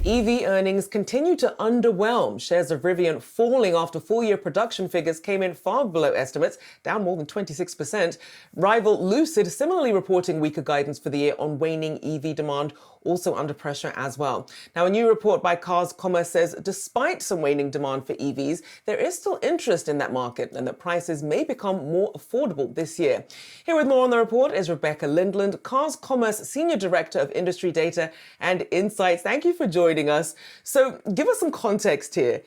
EV earnings continue to underwhelm. Shares of Rivian falling after full-year production figures came in far below estimates, down more than 26%. Rival Lucid similarly reporting weaker guidance for the year on waning EV demand, also under pressure as well. Now, a new report by Cars Commerce says despite some waning demand for EVs, there is still interest in that market and that prices may become more affordable this year. Here with more on the report is Rebecca Lindland, Cars Commerce Senior Director of Industry Data and Insights. Thank you for joining us. So give us some context here.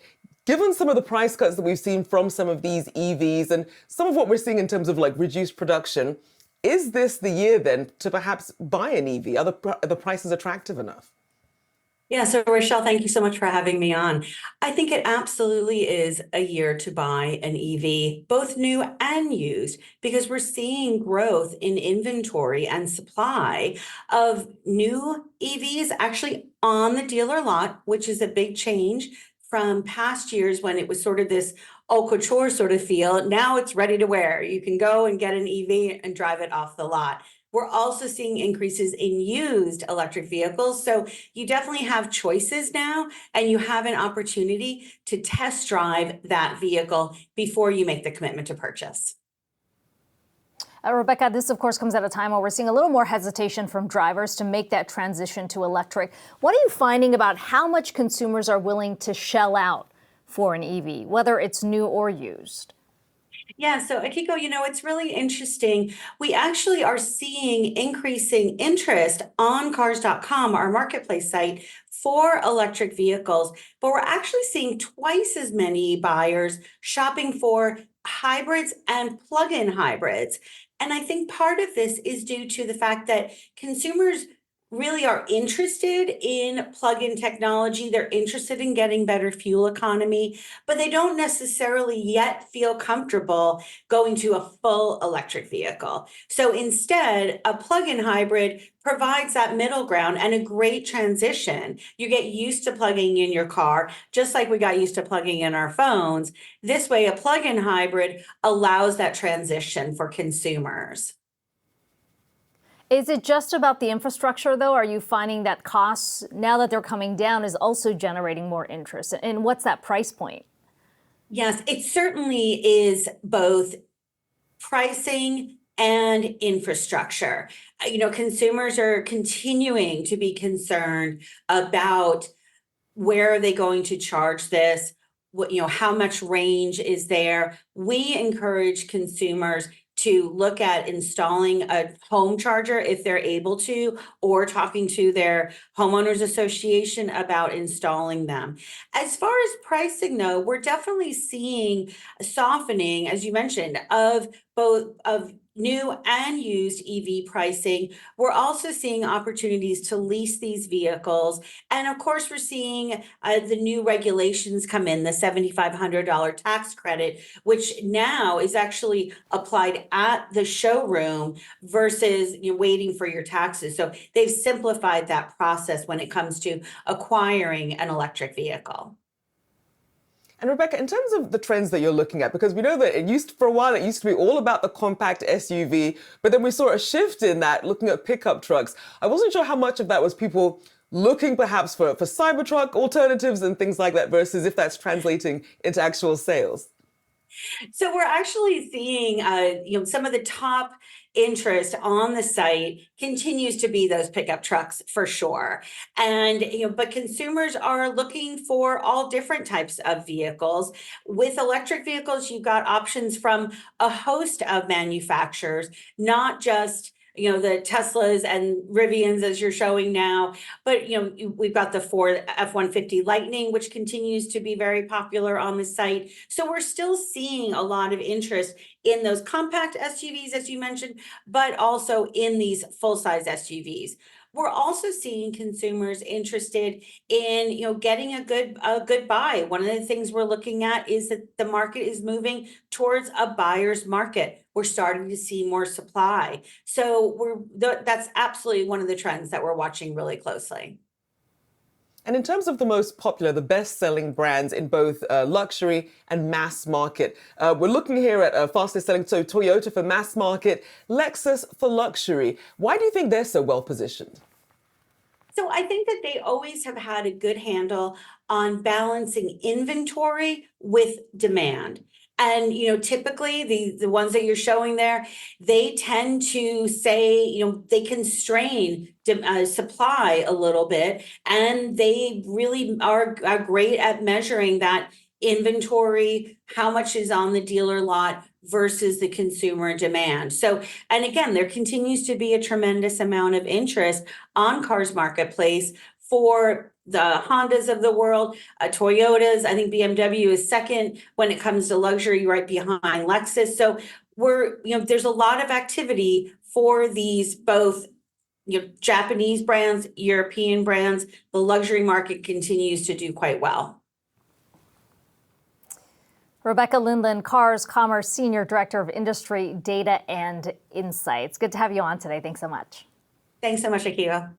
Given some of the price cuts that we've seen from some of these EVs and some of what we're seeing in terms of like reduced production, is this the year then to perhaps buy an EV? Are the prices attractive enough? Yeah, so Rochelle, thank you so much for having me on. I think it absolutely is a year to buy an EV, both new and used, because we're seeing growth in inventory and supply of new EVs actually on the dealer lot, which is a big change from past years when it was sort of this haute couture sort of feel. Now it's ready to wear. You can go and get an EV and drive it off the lot. We're also seeing increases in used electric vehicles. So you definitely have choices now, and you have an opportunity to test drive that vehicle before you make the commitment to purchase. Rebecca, this of course comes at a time where we're seeing a little more hesitation from drivers to make that transition to electric. What are you finding about how much consumers are willing to shell out for an EV, whether it's new or used? Yeah, so Akiko, it's really interesting. We actually are seeing increasing interest on cars.com, our marketplace site, for electric vehicles, but we're actually seeing twice as many buyers shopping for hybrids and plug-in hybrids. And I think part of this is due to the fact that consumers really are interested in plug-in technology. They're interested in getting better fuel economy, but they don't necessarily yet feel comfortable going to a full electric vehicle. So instead, a plug-in hybrid provides that middle ground and a great transition. You get used to plugging in your car, just like we got used to plugging in our phones. This way, a plug-in hybrid allows that transition for consumers. Is it just about the infrastructure, though? Are you finding that costs, now that they're coming down, is also generating more interest? And what's that price point? Yes, it certainly is both pricing and infrastructure. Consumers are continuing to be concerned about where are they going to charge this, how much range is there. We encourage consumers to look at installing a home charger if they're able to, or talking to their homeowners association about installing them. As far as pricing, though, we're definitely seeing a softening, as you mentioned, of both of new and used EV pricing. We're also seeing opportunities to lease these vehicles. And of course, we're seeing the new regulations come in, the $7,500 tax credit, which now is actually applied at the showroom versus waiting for your taxes. So they've simplified that process when it comes to acquiring an electric vehicle. And Rebecca, in terms of the trends that you're looking at, because we know that for a while, it used to be all about the compact SUV, but then we saw a shift in that looking at pickup trucks. I wasn't sure how much of that was people looking perhaps for Cybertruck alternatives and things like that versus if that's translating into actual sales. So we're actually seeing, some of the top interest on the site continues to be those pickup trucks for sure. And, but consumers are looking for all different types of vehicles. With electric vehicles, you've got options from a host of manufacturers, not just the Teslas and Rivians as you're showing now, but we've got the Ford F-150 Lightning, which continues to be very popular on the site. So we're still seeing a lot of interest in those compact SUVs, as you mentioned, but also in these full-size SUVs. We're also seeing consumers interested in, getting a good buy. One of the things we're looking at is that the market is moving towards a buyer's market. We're starting to see more supply. So that's absolutely one of the trends that we're watching really closely. And in terms of the most popular, the best-selling brands in both luxury and mass market, we're looking here at fastest selling, so Toyota for mass market, Lexus for luxury. Why do you think they're so well positioned? So I think that they always have had a good handle on balancing inventory with demand. And, typically the ones that you're showing there, they tend to say, they constrain supply a little bit, and they really are great at measuring that inventory, how much is on the dealer lot versus the consumer demand. So, and again, there continues to be a tremendous amount of interest on Cars Marketplace for the Hondas of the world, Toyotas. I think BMW is second when it comes to luxury, right behind Lexus. So there's a lot of activity for these both Japanese brands, European brands. The luxury market continues to do quite well. Rebecca Lindland, Cars Commerce Senior Director of Industry Data and Insights. Good to have you on today. Thanks so much. Thanks so much, Akiva.